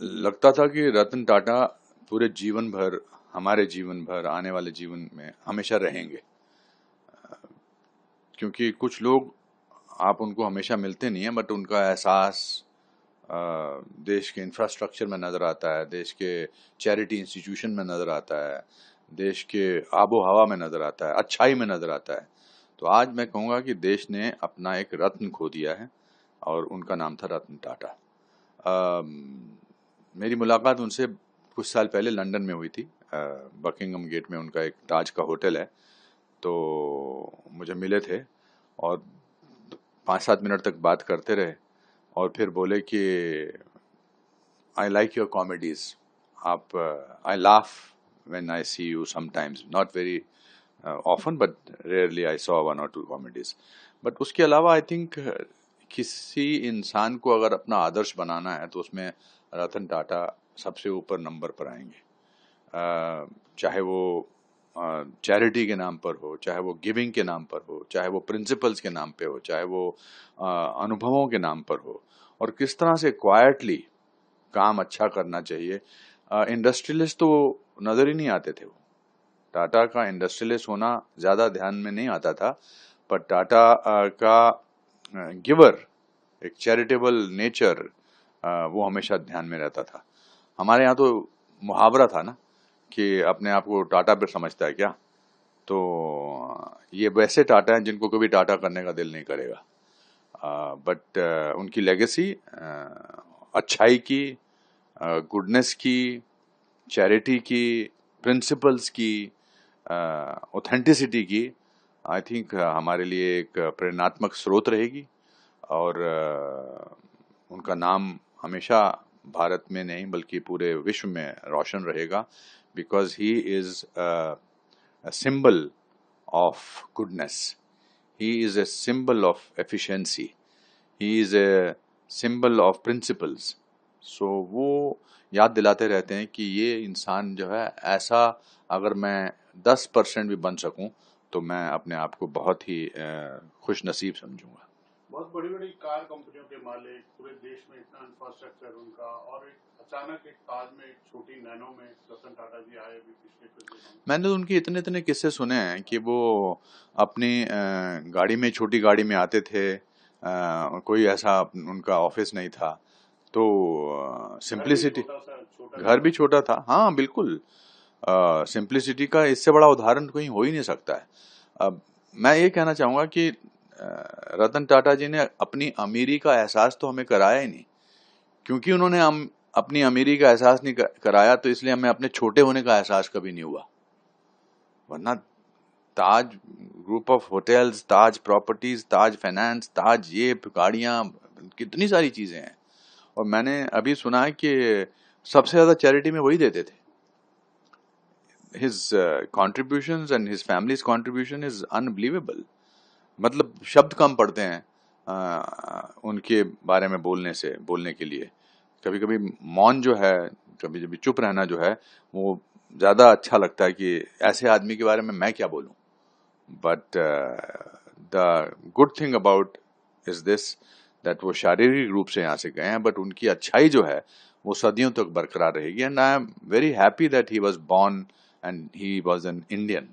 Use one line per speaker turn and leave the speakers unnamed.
लगता था कि रतन टाटा पूरे जीवन भर, हमारे जीवन भर, आने वाले जीवन में हमेशा रहेंगे। क्योंकि कुछ लोग, आप उनको हमेशा मिलते नहीं हैं, बट उनका एहसास देश के इंफ्रास्ट्रक्चर में नज़र आता है, देश के चैरिटी इंस्टीट्यूशन में नज़र आता है, देश के आबो हवा में नज़र आता है, अच्छाई में नज़र आता है। तो आज मैं कहूँगा कि देश ने अपना एक रत्न खो दिया है और उनका नाम था रतन टाटा। मेरी मुलाकात उनसे कुछ साल पहले लंदन में हुई थी। बकिंगम गेट में उनका एक ताज का होटल है, तो मुझे मिले थे और 5-7 मिनट तक बात करते रहे और फिर बोले कि आई लाइक योर कॉमेडीज, आप I laugh when I see you sometimes, not very often but rarely I saw 1 or 2 comedies. But उसके अलावा आई थिंक किसी इंसान को अगर अपना आदर्श बनाना है तो उसमें रतन टाटा सबसे ऊपर नंबर पर आएंगे। चाहे वो चैरिटी के नाम पर हो, चाहे वो गिविंग के नाम पर हो, चाहे वो प्रिंसिपल्स के नाम पे हो, चाहे वो अनुभवों के नाम पर हो, और किस तरह से क्वाइटली काम अच्छा करना चाहिए। इंडस्ट्रियलिस्ट तो नजर ही नहीं आते थे। वो टाटा का इंडस्ट्रियलिस्ट होना ज्यादा ध्यान में नहीं आता था, पर टाटा का गिवर, एक चैरिटेबल नेचर, वो हमेशा ध्यान में रहता था। हमारे यहाँ तो मुहावरा था ना कि अपने आप को टाटा पे समझता है क्या, तो ये वैसे टाटा हैं जिनको कभी टाटा करने का दिल नहीं करेगा। बट उनकी लेगेसी अच्छाई की, गुडनेस की, चैरिटी की, प्रिंसिपल्स की, ऑथेंटिसिटी की, आई थिंक हमारे लिए एक प्रेरणात्मक स्रोत रहेगी। और उनका नाम हमेशा भारत में नहीं बल्कि पूरे विश्व में रोशन रहेगा, because he is a symbol of goodness. He is a symbol of efficiency. He is a symbol of principles. So वो याद दिलाते रहते हैं कि ये इंसान जो है ऐसा, अगर मैं 10% भी बन सकूं तो मैं अपने आप को बहुत ही खुश नसीब समझूंगा।
बहुत बड़ी बड़ी कार कंपनियों के मालिक, पूरे देश में इतना इंफ्रास्ट्रक्चर उनका, और एक अचानक एक ताज में, एक छोटी नैनो में रतन टाटा जी आए भी पिछले कुछ दिनों में।
मैंने तो उनके इतने इतने किस्से सुने हैं कि वो अपनी गाड़ी में, छोटी गाड़ी में आते थे। कोई ऐसा उनका ऑफिस नहीं था, तो सिंप्लिसिटी, घर भी छोटा था, हाँ बिल्कुल। सिंप्लिसिटी का इससे बड़ा उदाहरण कोई हो ही नहीं सकता है। अब मैं ये कहना चाहूंगा कि रतन टाटा जी ने अपनी अमीरी का एहसास तो हमें कराया ही नहीं। क्योंकि उन्होंने अपनी अमीरी का एहसास नहीं कराया, तो इसलिए हमें अपने छोटे होने का एहसास कभी नहीं हुआ। वरना Taj group of hotels, Taj properties, Taj finance, Taj ये गाड़ियां, कितनी सारी चीजें हैं। और मैंने अभी सुना है कि सबसे ज्यादा चैरिटी में वही देते थे। His contributions and his family's contribution is unbelievable. मतलब शब्द कम पड़ते हैं उनके बारे में बोलने के लिए। कभी कभी मौन जो है, कभी कभी चुप रहना जो है, वो ज्यादा अच्छा लगता है कि ऐसे आदमी के बारे में मैं क्या बोलूं। But the good thing about is this, that वो शारीरिक रूप से यहाँ से गए हैं, बट उनकी अच्छाई जो है वो सदियों तक बरकरार रहेगी। And I am very happy that he was born and he was an Indian.